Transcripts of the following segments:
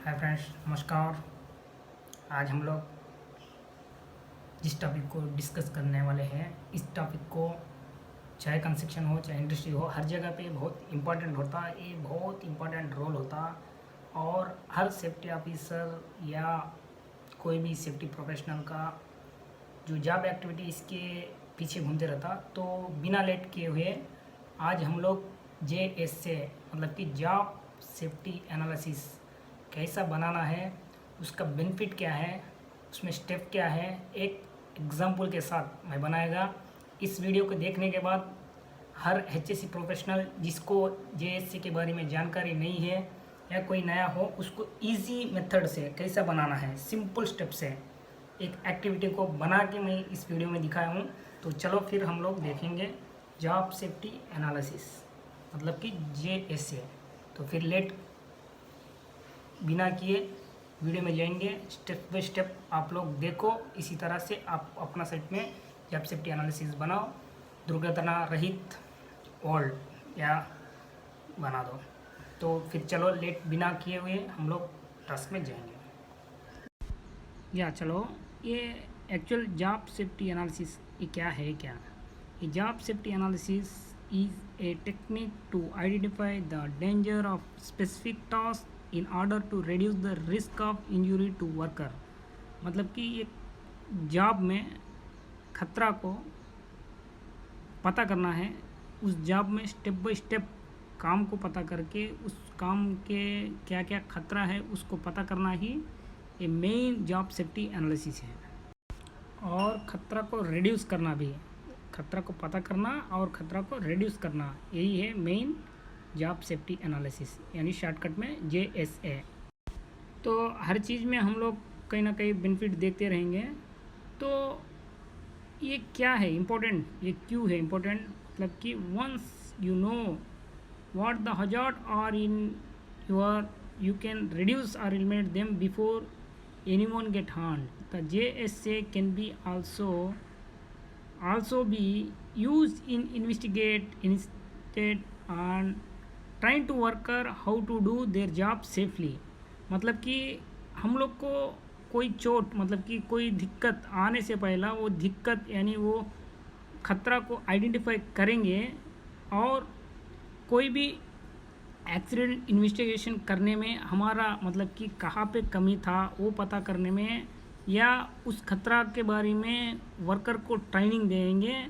Hi friends, नमस्कार। आज हम लोग जिस टॉपिक को डिस्कस करने वाले हैं, इस टॉपिक को चाहे कंस्ट्रक्शन हो चाहे इंडस्ट्री हो, हर जगह पे बहुत इम्पोर्टेंट होता है। ये बहुत इम्पोर्टेंट रोल होता और हर सेफ्टी ऑफिसर या कोई भी सेफ्टी प्रोफेशनल का जो जॉब एक्टिविटी इसके पीछे घूमते रहता। तो बिना लेट किए हुए आज हम लोग JS से मतलब कि जॉब सेफ्टी एनालिसिस कैसा बनाना है, उसका बेनिफिट क्या है, उसमें स्टेप क्या है, एक एग्जाम्पल के साथ मैं बनाएगा। इस वीडियो को देखने के बाद हर HSC प्रोफेशनल जिसको JSC के बारे में जानकारी नहीं है या कोई नया हो, उसको इजी मेथड से कैसा बनाना है, सिंपल स्टेप से एक एक्टिविटी को बना के मैं इस वीडियो में दिखाया हूँ। तो चलो फिर हम लोग देखेंगे जॉब सेफ्टी एनालिसिस मतलब कि JSA। तो फिर लेट बिना किए वीडियो में जाएंगे, स्टेप बाय स्टेप आप लोग देखो। इसी तरह से आप अपना साइट में जॉब सेफ्टी एनालिसिस बनाओ, दुर्घटना रहित वर्ल्ड या बना दो। तो फिर चलो लेट बिना किए हुए हम लोग टास्क में जाएंगे। या चलो, ये एक्चुअल जॉब सेफ्टी एनालिसिस ये क्या है? ये job safety analysis is a technique to identify the danger of specific task in order to reduce the risk of injury to worker. मतलब कि एक जॉब में खतरा को पता करना है, उस जॉब में स्टेप बाय स्टेप काम को पता करके उस काम के क्या क्या खतरा है उसको पता करना ही ये मेन जॉब सेफ्टी एनालिसिस है। और खतरा को रिड्यूस करना भी है, खतरा को पता करना और खतरा को रिड्यूस करना, यही है मेन जॉब सेफ्टी एनालिसिस, यानी शॉर्टकट में JSA। तो हर चीज़ में हम लोग कहीं ना कहीं बेनिफिट देखते रहेंगे। तो ये क्या है इम्पोर्टेंट, ये क्यों है इम्पोर्टेंट? मतलब कि once you know what the hazard are in your, you can reduce or eliminate them before anyone get harmed. The JSA can be also be used in investigate instead and trying to worker how to do their job safely। मतलब कि हम लोग को कोई चोट मतलब कि कोई दिक्कत आने से पहला वो दिक्कत यानी वो खतरा को आइडेंटिफाई करेंगे और कोई भी एक्सीडेंट इन्वेस्टिगेशन करने में हमारा मतलब कि कहाँ पे कमी था वो पता करने में, या उस खतरा के बारे में वर्कर को ट्रेनिंग देंगे।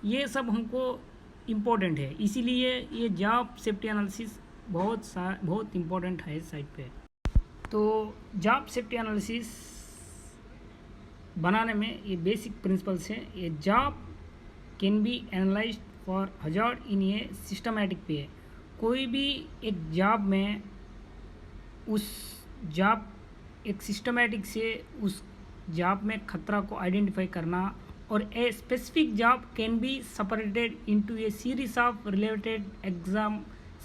ये सब हमको इम्पोर्टेंट है, इसीलिए ये जॉब सेफ्टी एनालिसिस बहुत इम्पोर्टेंट है इस साइट पे। तो जॉब सेफ्टी एनालिसिस बनाने में ये बेसिक प्रिंसिपल्स है। ये job can be analysed for hazard in A systematic way. कोई भी एक जॉब में उस जॉब एक सिस्टमैटिक से उस जॉब में खतरा को आइडेंटिफाई करना, और a specific job can be separated into A series of related exam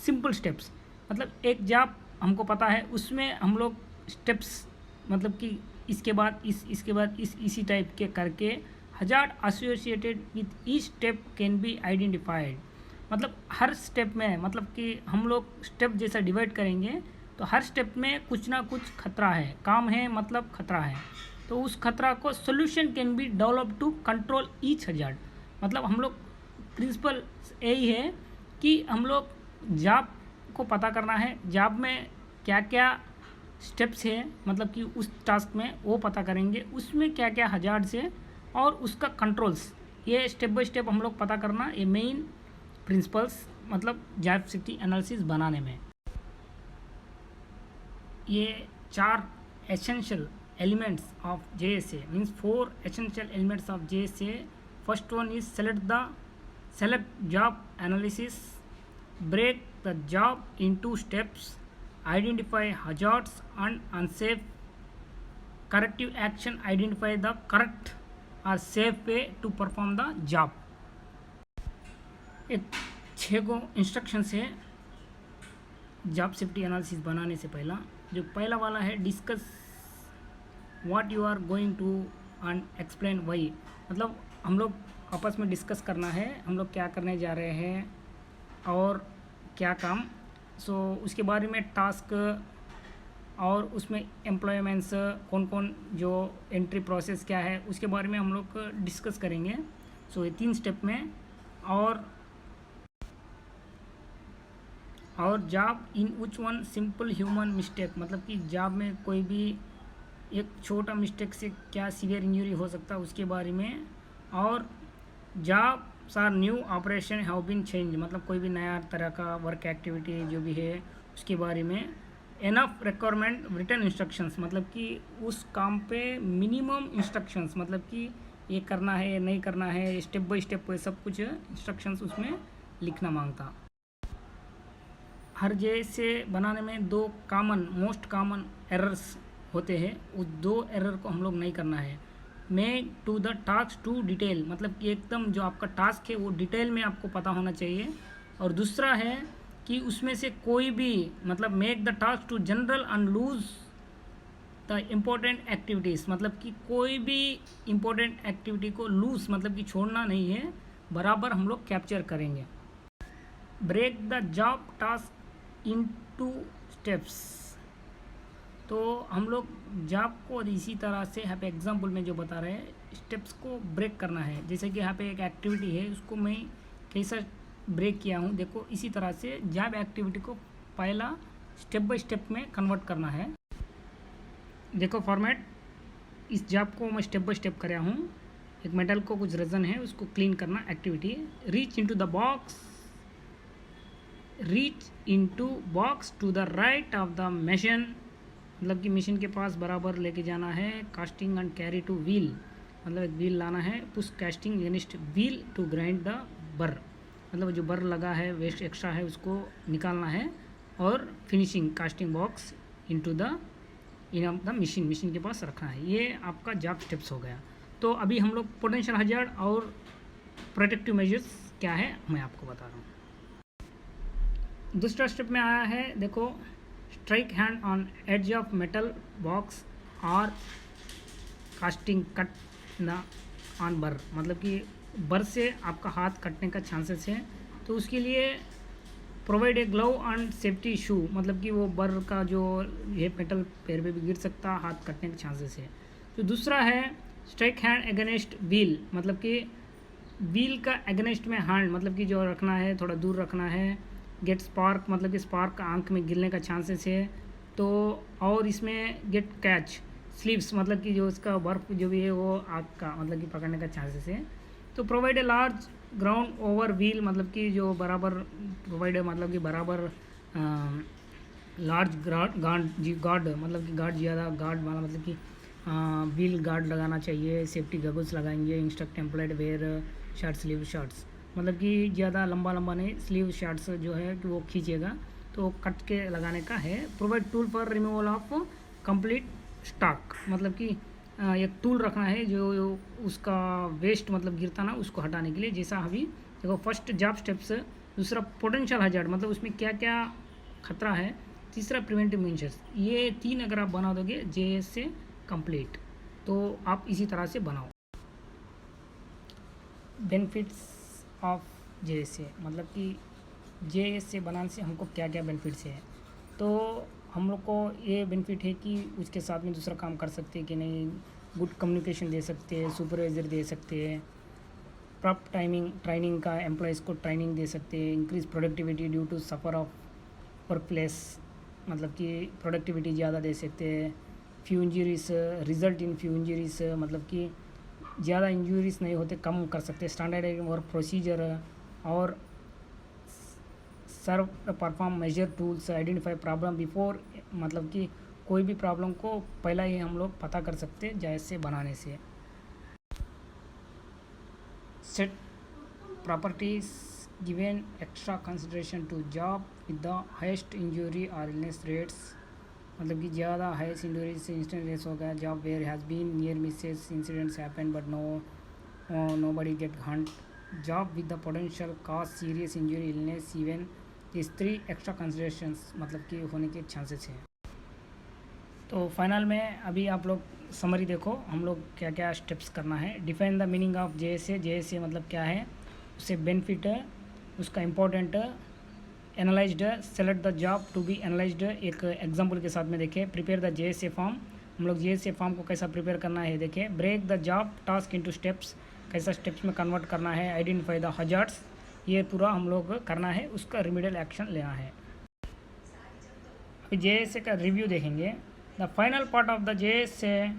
simple steps. मतलब एक जॉब हमको पता है, उसमें हम लोग स्टेप्स मतलब कि इसके बाद इसके बाद इसी टाइप के करके hazard associated with each step can be identified. मतलब हर स्टेप में मतलब कि हम लोग स्टेप जैसा डिवाइड करेंगे तो हर स्टेप में कुछ ना कुछ खतरा है, काम है मतलब खतरा है। तो उस खतरा को solution can be develop to control each hazard. मतलब हम लोग प्रिंसिपल यही है कि हम लोग जॉब को पता करना है, जॉब में क्या क्या स्टेप्स है मतलब कि उस टास्क में वो पता करेंगे, उसमें क्या क्या हजार्ड्स है और उसका कंट्रोल्स, ये स्टेप बाय स्टेप हम लोग पता करना, ये मेन प्रिंसिपल्स मतलब जॉब सेफ्टी एनालिसिस बनाने में। ये 4 essential elements of JSA means 4 essential elements of JSA। First one is select job analysis, break the job into steps, identify hazards and unsafe, corrective action, identify the correct और safe way to perform the job. एक 6 go instructions है job safety analysis बनाने से पहला। जो पहला वाला है discuss what you are going to and explain why. मतलब हम लोग आपस में डिस्कस करना है हम लोग क्या करने जा रहे हैं और क्या काम। उसके बारे में टास्क और उसमें एम्प्लॉयमेंट्स कौन कौन जो एंट्री प्रोसेस क्या है उसके बारे में हम लोग डिस्कस करेंगे। सो ये 3 स्टेप में। और job in which one simple human mistake, मतलब कि जॉब में कोई भी एक छोटा मिस्टेक से क्या सीवियर इंजरी हो सकता है उसके बारे में। और jobs are new operation have been change, मतलब कोई भी नया तरह का वर्क एक्टिविटी जो भी है उसके बारे में। एनफ रिक्वायरमेंट रिटन इंस्ट्रक्शंस, मतलब कि उस काम पे मिनिमम इंस्ट्रक्शंस, मतलब कि ये करना है ये नहीं करना है, स्टेप बाय स्टेप सब कुछ इंस्ट्रक्शंस उसमें लिखना मांगता। हर जैसे बनाने में 2 मोस्ट कॉमन एरर्स होते हैं, उस 2 एरर को हम लोग नहीं करना है। Make to the task too detail, मतलब कि एकदम जो आपका टास्क है वो डिटेल में आपको पता होना चाहिए। और दूसरा है कि उसमें से कोई भी, मतलब make the task too general and lose the important activities, मतलब कि कोई भी इम्पोर्टेंट एक्टिविटी को लूज मतलब कि छोड़ना नहीं है, बराबर हम लोग कैप्चर करेंगे। Break the job task into steps, तो हम लोग जॉब को इसी तरह से यहाँ पे एग्जाम्पल में जो बता रहे हैं स्टेप्स को ब्रेक करना है। जैसे कि यहाँ पे एक एक्टिविटी है उसको मैं कैसा ब्रेक किया हूँ, देखो इसी तरह से जॉब एक्टिविटी को पहला स्टेप बाय स्टेप में कन्वर्ट करना है। देखो फॉर्मेट, इस जॉब को मैं स्टेप बाय स्टेप कराया हूँ। एक मेटल को कुछ रीजन है उसको क्लीन करना activity. Reach into the box, reach into box to the right of the machine, मतलब कि मशीन के पास बराबर लेके जाना है। Casting and carry to wheel, मतलब एक व्हील लाना है। Push casting against wheel to grind the burr, मतलब जो बर लगा है वेस्ट एक्स्ट्रा है उसको निकालना है। और finishing casting box into the in the machine के पास रखना है। ये आपका जॉब स्टेप्स हो गया। तो अभी हम लोग पोटेंशियल हजार्ड और प्रोटेक्टिव मेजर्स क्या है मैं आपको बता रहा हूँ। दूसरा स्टेप में आया है, देखो strike hand on edge of metal box और कास्टिंग कट न ऑन बर, मतलब कि बर से आपका हाथ कटने का चांसेस है, तो उसके लिए provide a glove and safety shoe, मतलब कि वो बर का जो ये मेटल पैर पे भी गिर सकता, हाथ कटने के चांसेस है। तो दूसरा है स्ट्राइक हैंड अगेंस्ट व्हील, मतलब कि व्हील का अगेंस्ट में हैंड, मतलब कि जो रखना है थोड़ा दूर रखना है। गेट स्पार्क, मतलब कि स्पार्क आंख में गिरने का चांसेस है। तो और इसमें गेट कैच स्लीव्स, मतलब कि जो उसका बर्फ जो भी है वो आग का मतलब कि पकड़ने का चांसेस है। तो provide a large ground over wheel, मतलब कि जो बराबर प्रोवाइड है, मतलब कि बराबर लार्ज गार्ड मतलब कि गार्ड ज़्यादा गार्ड वाला, मतलब कि व्हील गार्ड लगाना चाहिए। सेफ्टी गगल्स लगाएंगे। Instruct employed wear short sleeve shirts, मतलब कि ज़्यादा लंबा नहीं, स्लीव शर्ट्स जो है कि वो खींचेगा तो कट के लगाने का है। Provide tool for removal of complete stock, मतलब कि एक टूल रखना है जो उसका वेस्ट मतलब गिरता ना उसको हटाने के लिए। जैसा अभी देखो फर्स्ट जॉब स्टेप्स, दूसरा पोटेंशियल हजार्ड, मतलब उसमें क्या क्या खतरा है, तीसरा प्रिवेंटिव मेजर्स, ये 3 अगर आप बना दोगे जेएस से कंप्लीट, तो आप इसी तरह से बनाओ। बेनिफिट्स ऑफ जेएस से, मतलब कि जेएस से बनाने से हमको क्या क्या बेनिफिट्स है। तो हम लोग को ये बेनिफिट है कि उसके साथ में दूसरा काम कर सकते हैं कि नहीं, गुड कम्युनिकेशन दे सकते हैं, सुपरवाइजर दे सकते हैं, प्रॉपर ट्रेनिंग का एम्प्लॉयज़ को ट्रेनिंग दे सकते हैं। Increase productivity due to safer of work place, मतलब कि प्रोडक्टिविटी ज़्यादा दे सकते हैं। Few injuries, result in few injuries, मतलब कि ज़्यादा इंजरीज नहीं होते, कम कर सकते। स्टैंडर्ड वर्क प्रोसीजर और serve perform major tools, identify problem before, मतलब कि कोई भी प्रॉब्लम को पहला ही हम लोग पता कर सकते हैं जैसे बनाने से। Set properties given extra consideration to job with the highest injury और इलनेस रेट्स, मतलब कि ज़्यादा हाइस्ट इंजरी से इंस्टेंट रेस हो गया। Job where has been near misses incidents happen but no body get hurt. Job with the potential cause serious injury illness even इस 3 एक्स्ट्रा कंसिडरेशंस, मतलब कि होने के चांसेस हैं। तो फाइनल में अभी आप लोग समरी देखो, हम लोग क्या क्या स्टेप्स करना है। Define the meaning of JSA, JSA मतलब क्या है, उससे बेनिफिट, उसका important analysed, select the job to be analysed. एक एग्जांपल के साथ में देखें, प्रिपेयर द जेएसए फॉर्म। हम लोग जेएसए फॉर्म को कैसा प्रिपेयर करना है देखें। Break the job task into steps, कैसा स्टेप्स में कन्वर्ट करना है। आइडेंटिफाई द हजार्ड्स, ये पूरा हम लोग करना है, उसका रिमीडियल एक्शन लेना है। अभी जेएसए का रिव्यू देखेंगे। The final part of the JSA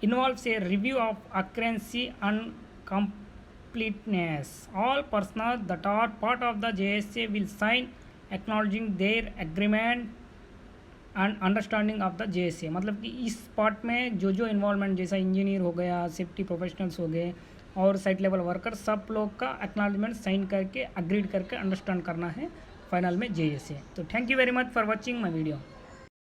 involves a review of accuracy and completeness. All personnel that are part of the JSA will sign acknowledging their agreement and understanding of the JSA। मतलब कि इस part में जो जो involvement, जैसा engineer हो गया, safety professionals हो गए और साइट लेवल वर्कर, सब लोग का एक्नॉलेजमेंट साइन करके, अग्रीड करके अंडरस्टैंड करना है फाइनल में JSA। तो thank you very much for watching my video.